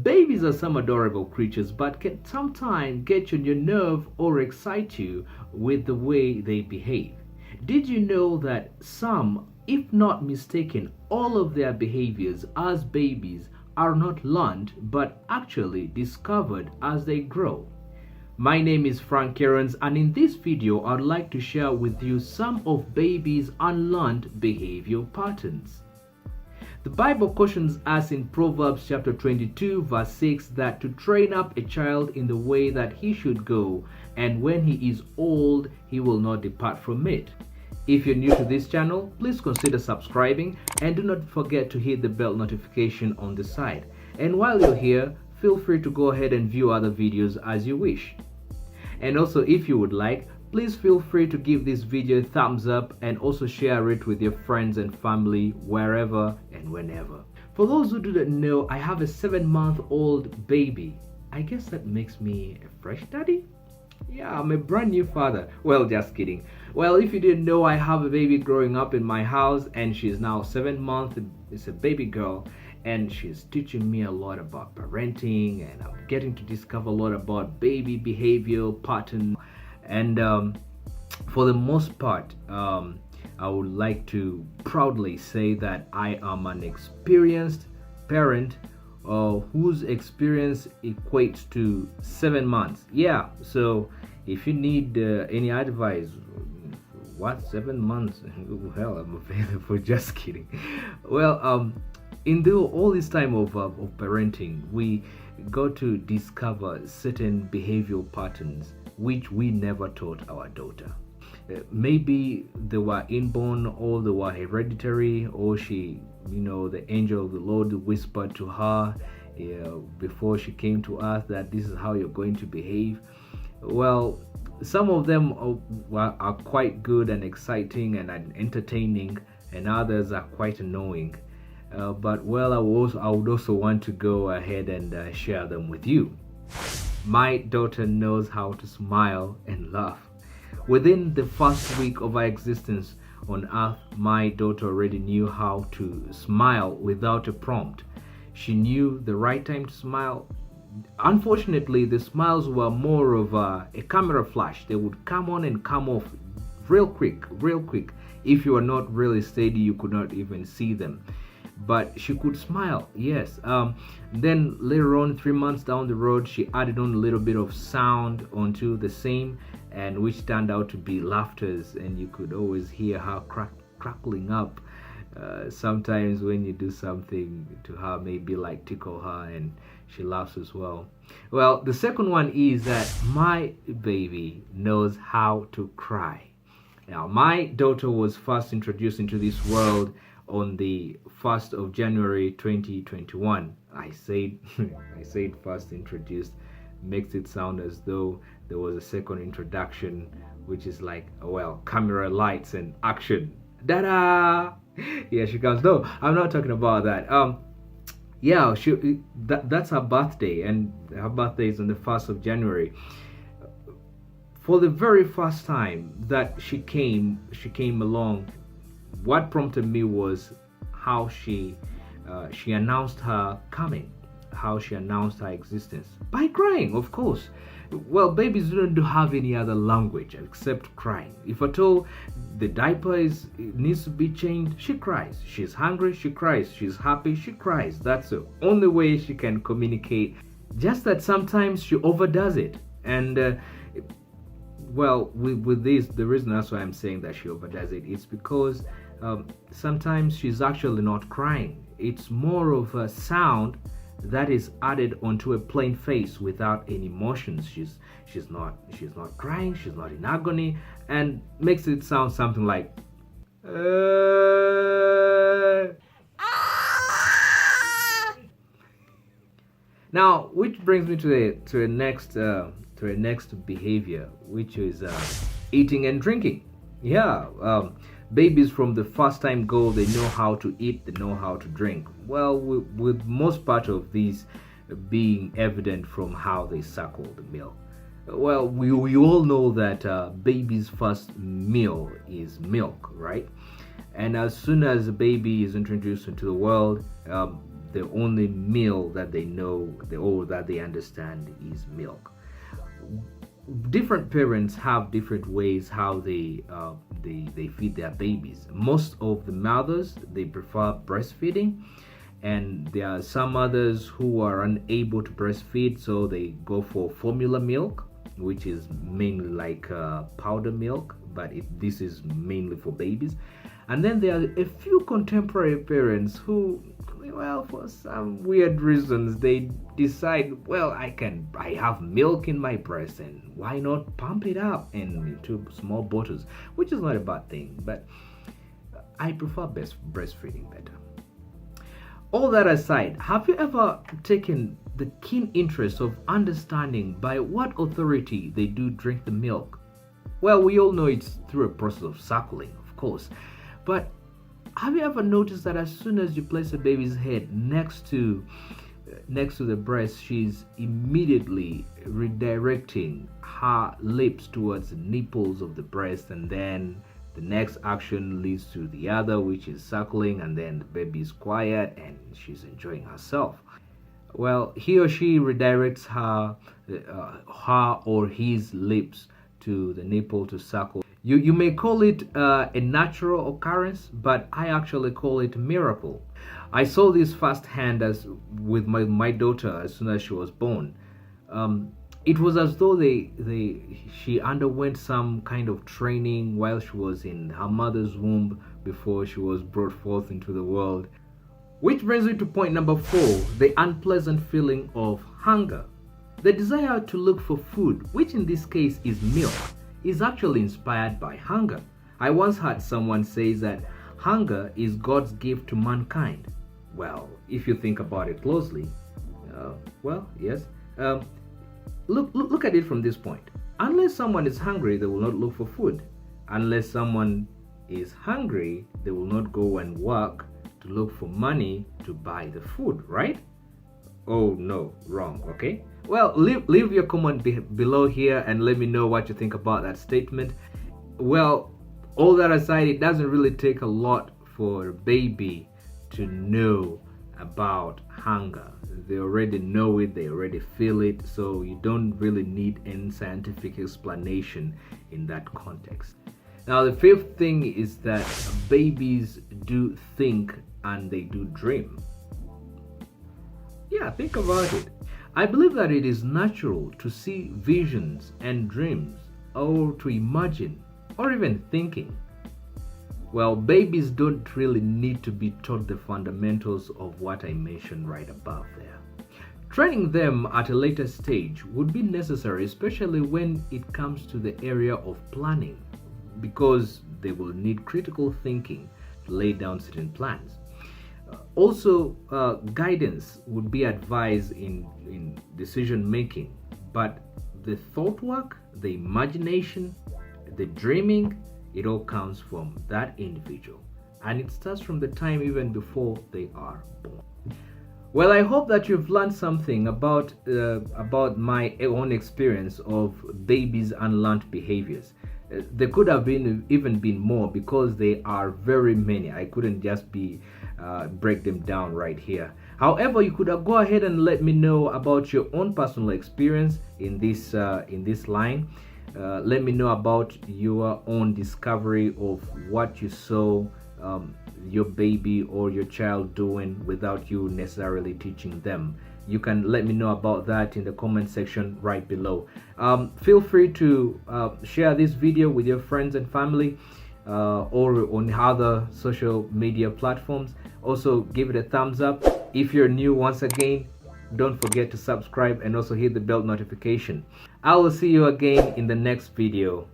Babies are some adorable creatures, but can sometimes get on your nerve or excite you with the way they behave. Did you know that some, if not mistaken, all of their behaviors as babies are not learned but actually discovered as they grow? My name is Kerons, and in this video I'd like to share with you some of babies' unlearned behavior patterns. The Bible cautions us in Proverbs chapter 22 verse 6 that to train up a child in the way that he should go, and when he is old he will not depart from it. If you're new to this channel, please consider subscribing and do not forget to hit the bell notification on the side. And while you're here, feel free to go ahead and view other videos as you wish. And also, if you would like, please feel free to give this video a thumbs up and also share it with your friends and family wherever and whenever. For those who do not know, I have a 7-month-old baby. I guess that makes me a fresh daddy? Yeah, I'm a brand new father. Well, just kidding. Well, if you didn't know, I have a baby growing up in my house, and she's now 7 months. It's a baby girl, and she's teaching me a lot about parenting, and I'm getting to discover a lot about baby behavior patterns. And for the most part, I would like to proudly say that I am an experienced parent whose experience equates to 7 months. Yeah, so if you need any advice, what, 7 months? Well, I'm available. Just kidding. Well, in all this time of parenting, we got to discover certain behavioral patterns which we never taught our daughter. Maybe they were inborn, or they were hereditary, or she, the angel of the Lord whispered to her before she came to earth that this is how you're going to behave. Well, some of them are quite good and exciting and entertaining, and others are quite annoying. But well, I would also want to go ahead and share them with you. My daughter knows how to smile and laugh. Within the first week of our existence on earth, my daughter already knew how to smile without a prompt. She knew the right time to smile. Unfortunately, the smiles were more of a camera flash. They would come on and come off real quick. If you were not really steady, you could not even see them. But she could smile, yes. Then later on, 3 months down the road, she added on a little bit of sound onto the same, and which turned out to be laughters, and you could always hear her crackling up sometimes when you do something to her, maybe like tickle her, and she laughs as well. Well, the second one is that my baby knows how to cry. Now, my daughter was first introduced into this world on the 1st of January 2021. I said first introduced, makes it sound as though there was a second introduction, which is like, well, camera, lights, and action. Da-da! Yeah, she comes. No, I'm not talking about that. Yeah, that's her birthday, and her birthday is on the 1st of January. For the very first time that she came along, what prompted me was how she announced her coming, how she announced her existence by crying, of course. Well, babies don't have any other language except crying. If at all the diaper needs to be changed, she cries. She's hungry, she cries. She's happy, she cries. That's the only way she can communicate. Just that sometimes she overdoes it, and well, with this, the reason that's why I'm saying that she overdoes it is because sometimes she's actually not crying. It's more of a sound that is added onto a plain face without any emotions. She's not crying, she's not in agony, and makes it sound something like Now, which brings me to a next behavior, which is eating and drinking. Yeah, babies from the first time go, they know how to eat, they know how to drink. Well, with most part of these being evident from how they suckle the milk. Well, we all know that baby's first meal is milk, right? And as soon as a baby is introduced into the world, the only meal that they know or that they understand is milk. Different parents have different ways how they feed their babies. Most of the mothers, they prefer breastfeeding, and there are some others who are unable to breastfeed, so they go for formula milk, which is mainly like powder milk, but this is mainly for babies. And then there are a few contemporary parents who, well, for some weird reasons, they decide, well, I have milk in my breast, and why not pump it up into small bottles, which is not a bad thing, but I prefer breastfeeding better. All that aside, have you ever taken the keen interest of understanding by what authority they do drink the milk? Well, we all know it's through a process of suckling, of course, but have you ever noticed that as soon as you place a baby's head next to the breast, she's immediately redirecting her lips towards the nipples of the breast, and then the next action leads to the other, which is suckling, and then the baby is quiet and she's enjoying herself. Well, he or she redirects her or his lips to the nipple to suckle. You may call it a natural occurrence, but I actually call it a miracle. I saw this firsthand with my daughter as soon as she was born. It was as though she underwent some kind of training while she was in her mother's womb before she was brought forth into the world. Which brings me to point number 4, the unpleasant feeling of hunger. The desire to look for food, which in this case is milk, is actually inspired by hunger. I once heard someone say that hunger is God's gift to mankind. Well, if you think about it closely, well, yes. Look at it from this point. Unless someone is hungry, they will not look for food. Unless someone is hungry, they will not go and work to look for money to buy the food, right? Oh no, wrong, okay? Well, leave your comment below here and let me know what you think about that statement. Well, all that aside, it doesn't really take a lot for a baby to know about hunger. They already know it, they already feel it, so you don't really need any scientific explanation in that context. Now, the 5th thing is that babies do think and they do dream. Yeah, think about it. I believe that it is natural to see visions and dreams, or to imagine, or even thinking. Well, babies don't really need to be taught the fundamentals of what I mentioned right above there. Training them at a later stage would be necessary, especially when it comes to the area of planning, because they will need critical thinking to lay down certain plans. Also, guidance would be advised in decision making, but the thought work, the imagination, the dreaming, it all comes from that individual, and it starts from the time even before they are born. Well, I hope that you've learned something about my own experience of babies' unlearned behaviors. There could have even been more, because they are very many. I couldn't just break them down right here. However, you could go ahead and let me know about your own personal experience in this line. Let me know about your own discovery of what you saw your baby or your child doing without you necessarily teaching them. You can let me know about that in the comment section right below. Feel free to share this video with your friends and family, or on other social media platforms. Also, give it a thumbs up. If you're new, once again, don't forget to subscribe and also hit the bell notification. I will see you again in the next video.